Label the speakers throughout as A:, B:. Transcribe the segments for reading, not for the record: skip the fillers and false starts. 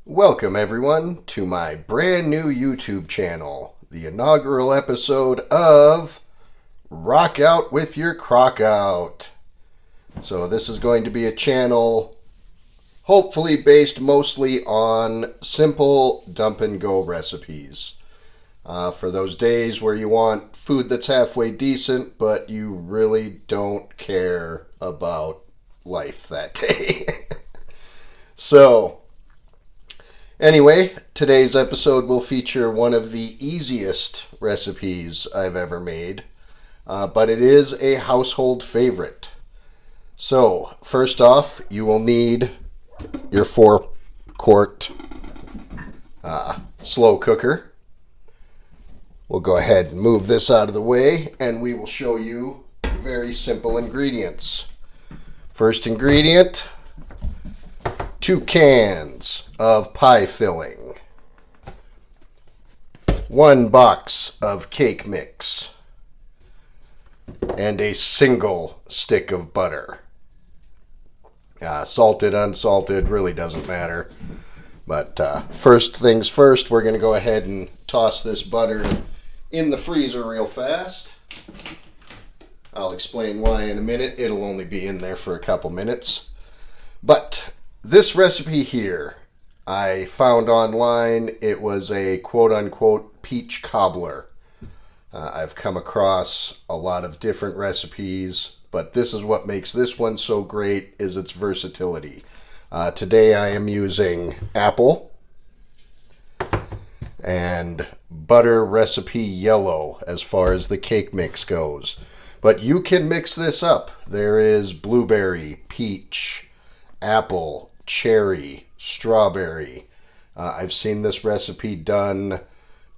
A: Welcome everyone to my brand new YouTube channel, the inaugural episode of Rock Out with Your Crock Out. So this is going to be a channel hopefully based mostly on simple dump and go recipes. For those days where you want food that's halfway decent but you really don't care about life that day. So anyway, today's episode will feature one of the easiest recipes I've ever made, but it is a household favorite. So, first off, you will need your 4-quart slow cooker. We'll go ahead and move this out of the way, and we will show you very simple ingredients. First ingredient, 2 cans of pie filling, 1 box of cake mix, and a single stick of butter. Salted, unsalted, really doesn't matter. But first things first, we're going to go ahead and toss this butter in the freezer real fast. I'll explain why in a minute. It'll only be in there for a couple minutes. But this recipe here, I found online. It was a quote-unquote peach cobbler. I've come across a lot of different recipes, but this is what makes this one so great, is its versatility. Today I am using apple and butter recipe yellow as far as the cake mix goes. But you can mix this up. There is blueberry, peach, apple, cherry, strawberry. I've seen this recipe done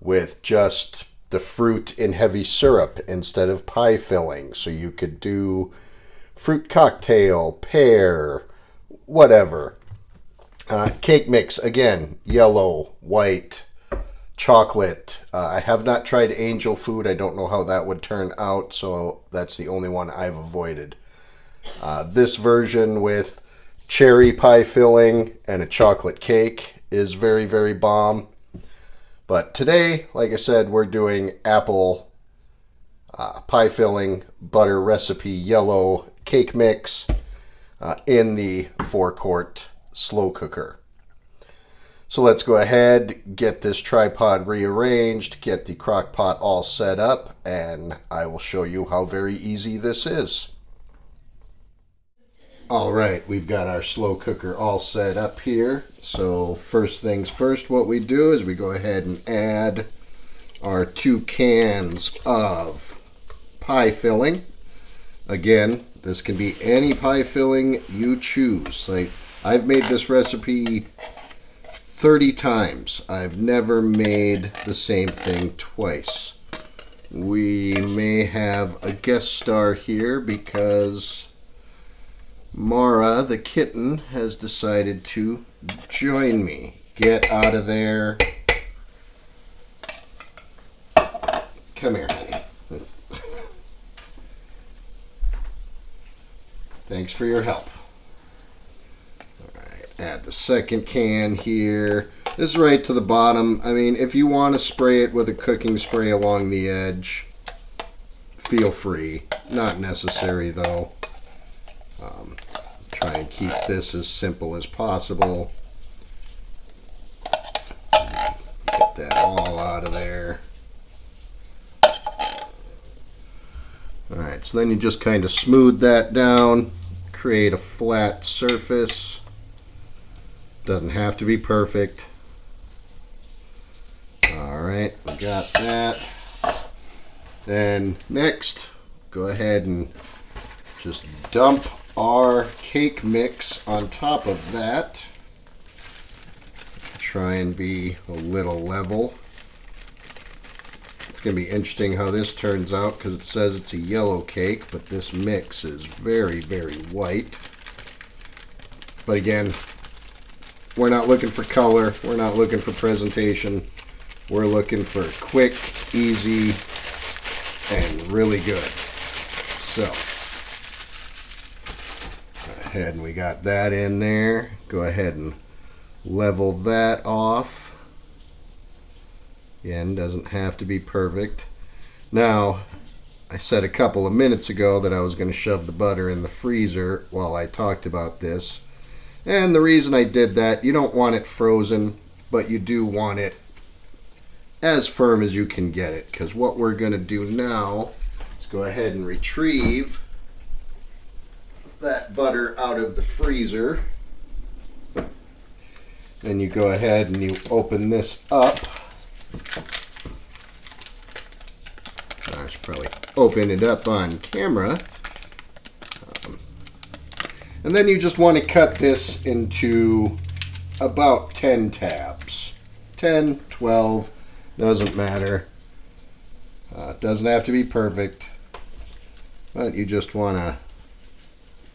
A: with just the fruit in heavy syrup instead of pie filling. So you could do fruit cocktail, pear, whatever. Cake mix, again, yellow, white, chocolate. I have not tried angel food. I don't know how that would turn out, so that's the only one I've avoided. This version with cherry pie filling and a chocolate cake is very, very bomb. But today, like I said, we're doing apple pie filling, butter recipe yellow cake mix in the 4-quart slow cooker. So let's go ahead, get this tripod rearranged, get the crock pot all set up, and I will show you how very easy this is. Alright, we've got our slow cooker all set up here. So first things first, what we do is we go ahead and add our 2 cans of pie filling. Again, this can be any pie filling you choose. Like, I've made this recipe 30 times. I've never made the same thing twice. We may have a guest star here because Mara, the kitten, has decided to join me. Get out of there. Come here, honey. Thanks for your help. Alright, add the second can here. This is right to the bottom. I mean, if you want to spray it with a cooking spray along the edge, feel free. Not necessary, though. Try and keep this as simple as possible. Get that all out of there. Alright, so then you just kind of smooth that down, create a flat surface. Doesn't have to be perfect. Alright, we got that. Then next, go ahead and just dump our cake mix on top of that. Try and be a little level. It's going to be interesting how this turns out because it says it's a yellow cake, but this mix is very, very white. But again, we're not looking for color. We're not looking for presentation. We're looking for quick, easy, and really good. So ahead and we got that in there. Go ahead and Level that off. Again, doesn't have to be perfect. Now, I said a couple of minutes ago that I was going to shove the butter in the freezer while I talked about this. And the reason I did that, you don't want it frozen, but you do want it as firm as you can get it. Because what we're going to do now is go ahead and retrieve that butter out of the freezer. Then you go ahead and you open this up. I should probably open it up on camera. And then you just want to cut this into about 10 tabs. 10, 12, doesn't matter. Doesn't have to be perfect. But you just want to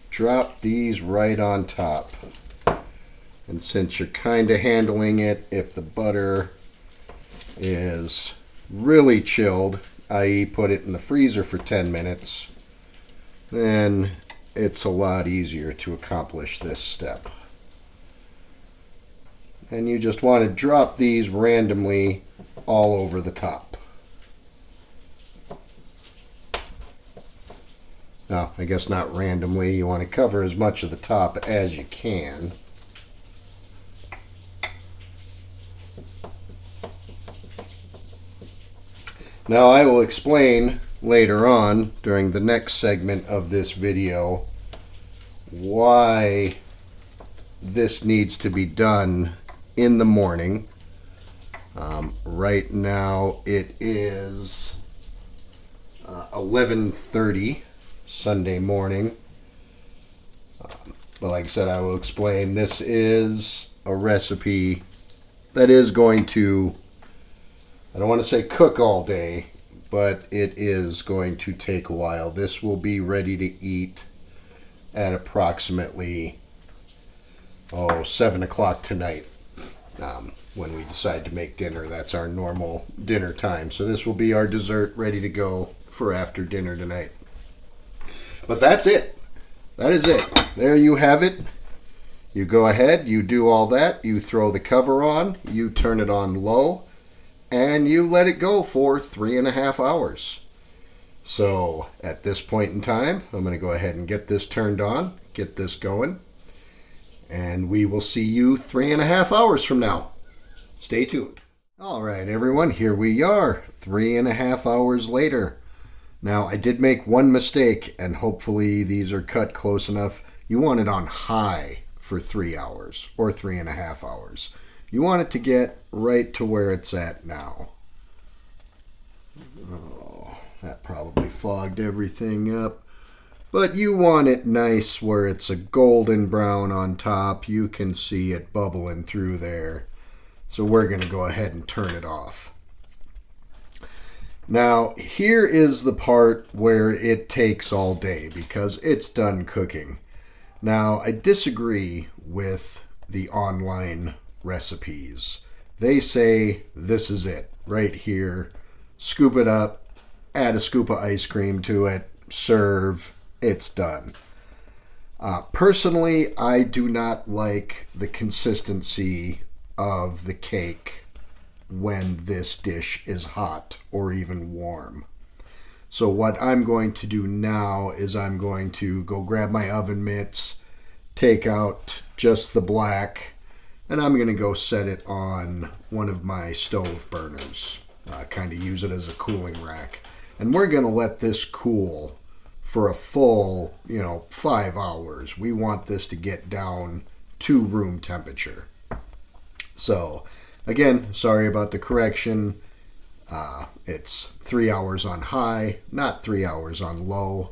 A: drop these right on top. And since you're kind of handling it, if the butter is really chilled, i.e. put it in the freezer for 10 minutes, then it's a lot easier to accomplish this step. And you just want to drop these randomly all over the top. Now, I guess not randomly, you want to cover as much of the top as you can. Now I will explain later on during the next segment of this video why this needs to be done in the morning. Right now it is 11:30 Sunday morning. But like I said, I will explain this is a recipe that is going to, I don't want to say cook all day, but it is going to take a while. This will be ready to eat at approximately 7 o'clock tonight when we decide to make dinner. That's our normal dinner time. So this will be our dessert ready to go for after dinner tonight. But that's it. That is it. There you have it. You go ahead, you do all that, you throw the cover on, you turn it on low, and you let it go for 3.5 hours. So at this point in time, I'm going to go ahead and get this turned on, get this going, and we will see you 3.5 hours from now. Stay tuned. All right, everyone, here we are, 3.5 hours later. Now, I did make one mistake, and hopefully these are cut close enough. You want it on high for 3 hours or 3.5 hours. You want it to get right to where it's at now. Oh, that probably fogged everything up. But you want it nice where it's a golden brown on top. You can see it bubbling through there. So we're going to go ahead and turn it off. Now, here is the part where it takes all day because it's done cooking. Now, I disagree with the online recipes. They say this is it right here. Scoop it up, add a scoop of ice cream to it, serve, it's done. Personally, I do not like the consistency of the cake when this dish is hot or even warm. So what I'm going to do now is I'm going to go grab my oven mitts, take out just the black, and I'm going to go set it on one of my stove burners. Kind of use it as a cooling rack. And we're going to let this cool for a full, 5 hours. We want this to get down to room temperature. So, again, sorry about the correction. It's 3 hours on high, not 3 hours on low.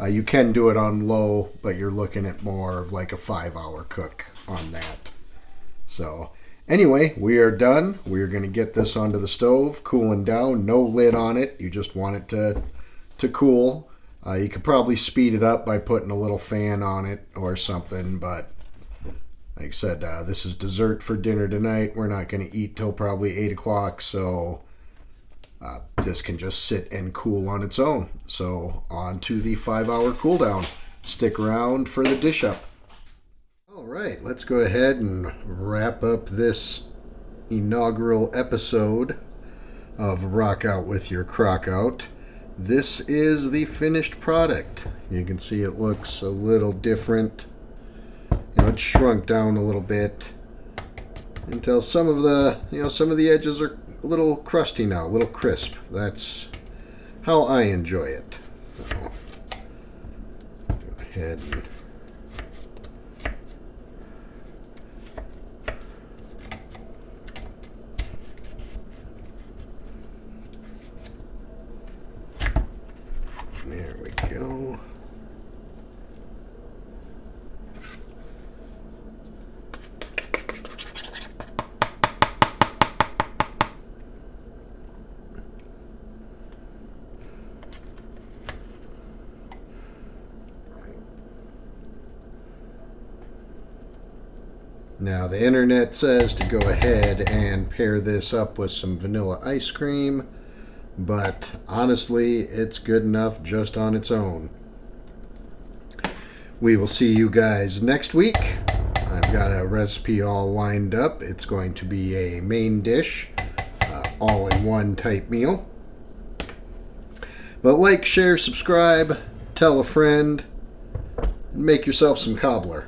A: You can do it on low, but you're looking at more of like a 5-hour cook on that. So anyway, we are done. We're going to get this onto the stove, cooling down, no lid on it. You just want it to cool. You could probably speed it up by putting a little fan on it or something, but like I said, this is dessert for dinner tonight. We're not going to eat till probably 8 o'clock, so this can just sit and cool on its own. So on to the 5-hour cool down. Stick around for the dish up. All right, let's go ahead and wrap up this inaugural episode of Rock Out with Your Crock Out. This is the finished product. You can see it looks a little different. It's shrunk down a little bit until some of the edges are a little crusty now, a little crisp. That's how I enjoy it. So, go ahead and there we go. Now the internet says to go ahead and pair this up with some vanilla ice cream, but honestly, it's good enough just on its own. We will see you guys next week. I've got a recipe all lined up. It's going to be a main dish, all-in-one type meal. But like, share, subscribe, tell a friend, and make yourself some cobbler.